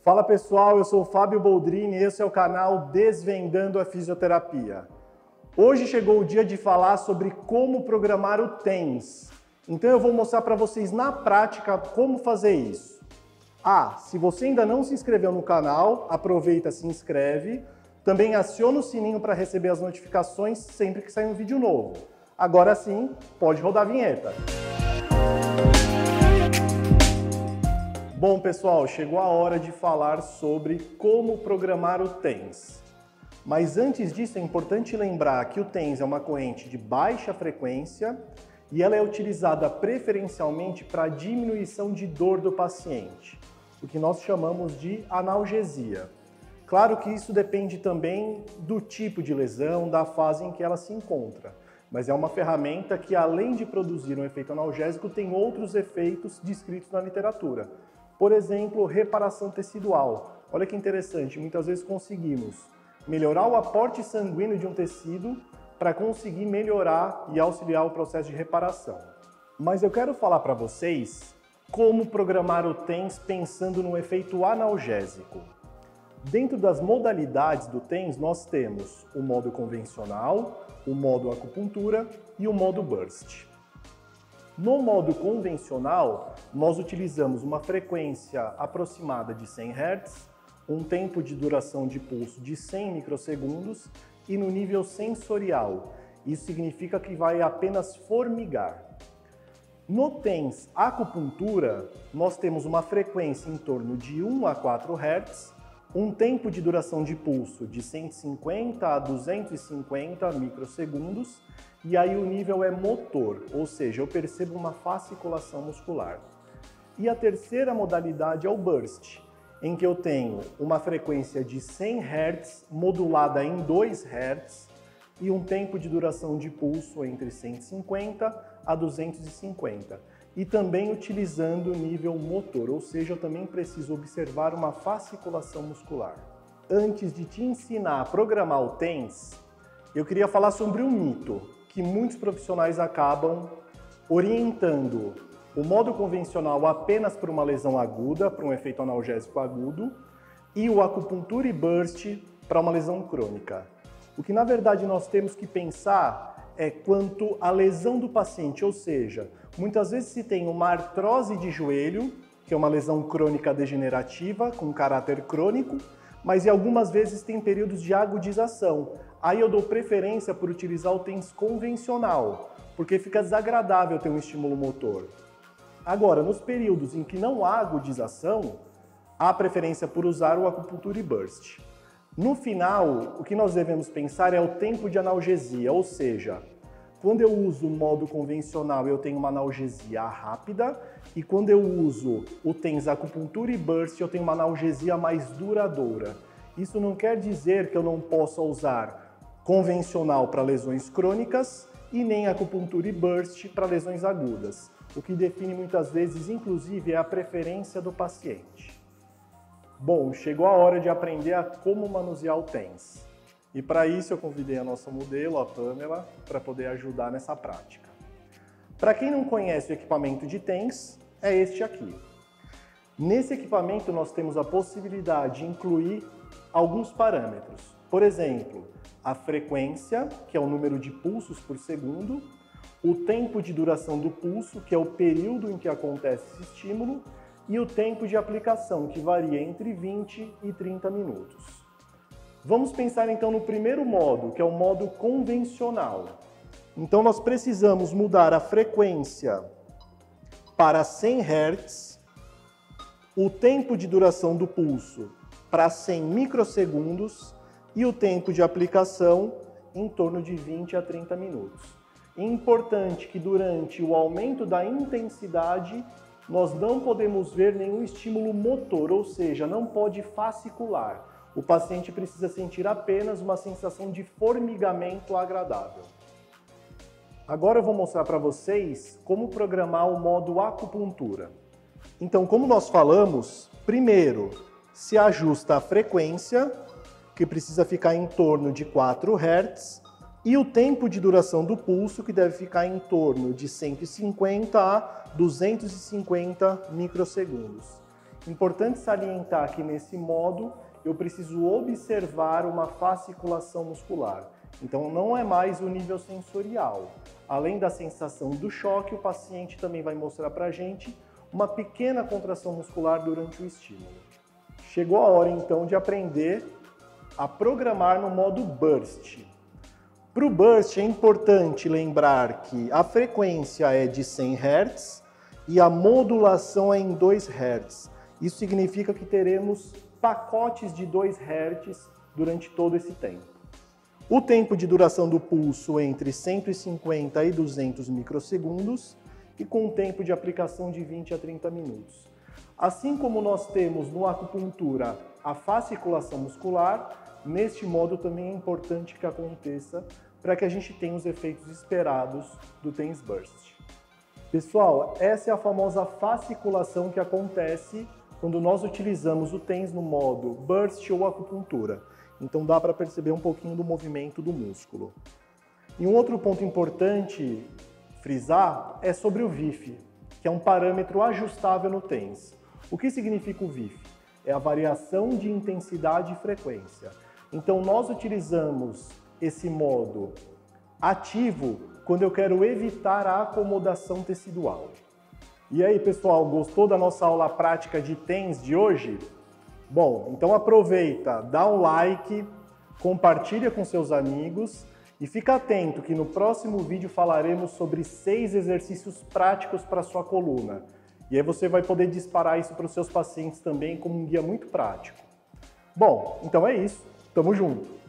Fala pessoal, eu sou o Fábio Boldrini e esse é o canal Desvendando a Fisioterapia. Hoje chegou o dia de falar sobre como programar o TENS. Então eu vou mostrar para vocês na prática como fazer isso. Se você ainda não se inscreveu no canal, aproveita, se inscreve. Também aciona o sininho para receber as notificações sempre que sair um vídeo novo. Agora sim, pode rodar a vinheta. Bom pessoal, chegou a hora de falar sobre como programar o TENS. Mas antes disso é importante lembrar que o TENS é uma corrente de baixa frequência e ela é utilizada preferencialmente para diminuição de dor do paciente, o que nós chamamos de analgesia. Claro que isso depende também do tipo de lesão, da fase em que ela se encontra, mas é uma ferramenta que além de produzir um efeito analgésico tem outros efeitos descritos na literatura. Por exemplo, reparação tecidual. Olha que interessante, muitas vezes conseguimos melhorar o aporte sanguíneo de um tecido para conseguir melhorar e auxiliar o processo de reparação. Mas eu quero falar para vocês como programar o TENS pensando no efeito analgésico. Dentro das modalidades do TENS, nós temos o modo convencional, o modo acupuntura e o modo burst. No modo convencional, nós utilizamos uma frequência aproximada de 100 Hz, um tempo de duração de pulso de 100 microsegundos e no nível sensorial. Isso significa que vai apenas formigar. No TENS acupuntura, nós temos uma frequência em torno de 1 a 4 Hz, um tempo de duração de pulso de 150 a 250 microsegundos, e aí o nível é motor, ou seja, eu percebo uma fasciculação muscular. E a terceira modalidade é o burst, em que eu tenho uma frequência de 100 Hz modulada em 2 Hz e um tempo de duração de pulso entre 150 a 250. E também utilizando o nível motor, ou seja, eu também preciso observar uma fasciculação muscular. Antes de te ensinar a programar o TENS, eu queria falar sobre um mito que muitos profissionais acabam orientando o modo convencional apenas para uma lesão aguda, para um efeito analgésico agudo, e o acupuntura e burst para uma lesão crônica. O que na verdade nós temos que pensar é quanto à lesão do paciente, ou seja, muitas vezes se tem uma artrose de joelho, que é uma lesão crônica degenerativa com caráter crônico, mas algumas vezes tem períodos de agudização. Aí eu dou preferência por utilizar o TENS convencional, porque fica desagradável ter um estímulo motor. Agora, nos períodos em que não há agudização, há preferência por usar o acupuntura e burst. No final, o que nós devemos pensar é o tempo de analgesia, ou seja, quando eu uso o modo convencional eu tenho uma analgesia rápida e quando eu uso o TENS acupuntura e burst eu tenho uma analgesia mais duradoura. Isso não quer dizer que eu não possa usar convencional para lesões crônicas e nem acupuntura e burst para lesões agudas. O que define muitas vezes, inclusive, é a preferência do paciente. Bom, chegou a hora de aprender a como manusear o TENS. E para isso eu convidei a nossa modelo, a Pamela, para poder ajudar nessa prática. Para quem não conhece o equipamento de TENS, é este aqui. Nesse equipamento nós temos a possibilidade de incluir alguns parâmetros. Por exemplo, a frequência, que é o número de pulsos por segundo, o tempo de duração do pulso, que é o período em que acontece esse estímulo, e o tempo de aplicação, que varia entre 20 e 30 minutos. Vamos pensar então no primeiro modo, que é o modo convencional. Então nós precisamos mudar a frequência para 100 Hz, o tempo de duração do pulso para 100 microsegundos e o tempo de aplicação em torno de 20 a 30 minutos. É importante que durante o aumento da intensidade nós não podemos ver nenhum estímulo motor, ou seja, não pode fascicular. O paciente precisa sentir apenas uma sensação de formigamento agradável. Agora eu vou mostrar para vocês como programar o modo acupuntura. Então, como nós falamos, primeiro se ajusta a frequência, que precisa ficar em torno de 4 Hz, e o tempo de duração do pulso, que deve ficar em torno de 150 a 250 microsegundos. Importante salientar que nesse modo eu preciso observar uma fasciculação muscular. Então não é mais o nível sensorial. Além da sensação do choque, o paciente também vai mostrar para a gente uma pequena contração muscular durante o estímulo. Chegou a hora então de aprender a programar no modo Burst. Para o Burst é importante lembrar que a frequência é de 100 Hz e a modulação é em 2 Hz. Isso significa que teremos pacotes de 2 Hz durante todo esse tempo. O tempo de duração do pulso entre 150 e 200 microsegundos e com um tempo de aplicação de 20 a 30 minutos. Assim como nós temos no acupuntura a fasciculação muscular, neste modo também é importante que aconteça para que a gente tenha os efeitos esperados do TENS Burst. Pessoal, essa é a famosa fasciculação que acontece quando nós utilizamos o TENS no modo Burst ou acupuntura. Então dá para perceber um pouquinho do movimento do músculo. E um outro ponto importante frisar é sobre o VIF, que é um parâmetro ajustável no TENS. O que significa o VIF? É a variação de intensidade e frequência. Então nós utilizamos esse modo ativo quando eu quero evitar a acomodação tecidual. E aí, pessoal, gostou da nossa aula prática de TENS de hoje? Bom, então aproveita, dá um like, compartilha com seus amigos e fica atento que no próximo vídeo falaremos sobre 6 exercícios práticos para sua coluna. E aí você vai poder disparar isso para os seus pacientes também como um guia muito prático. Bom, então é isso. Tamo junto!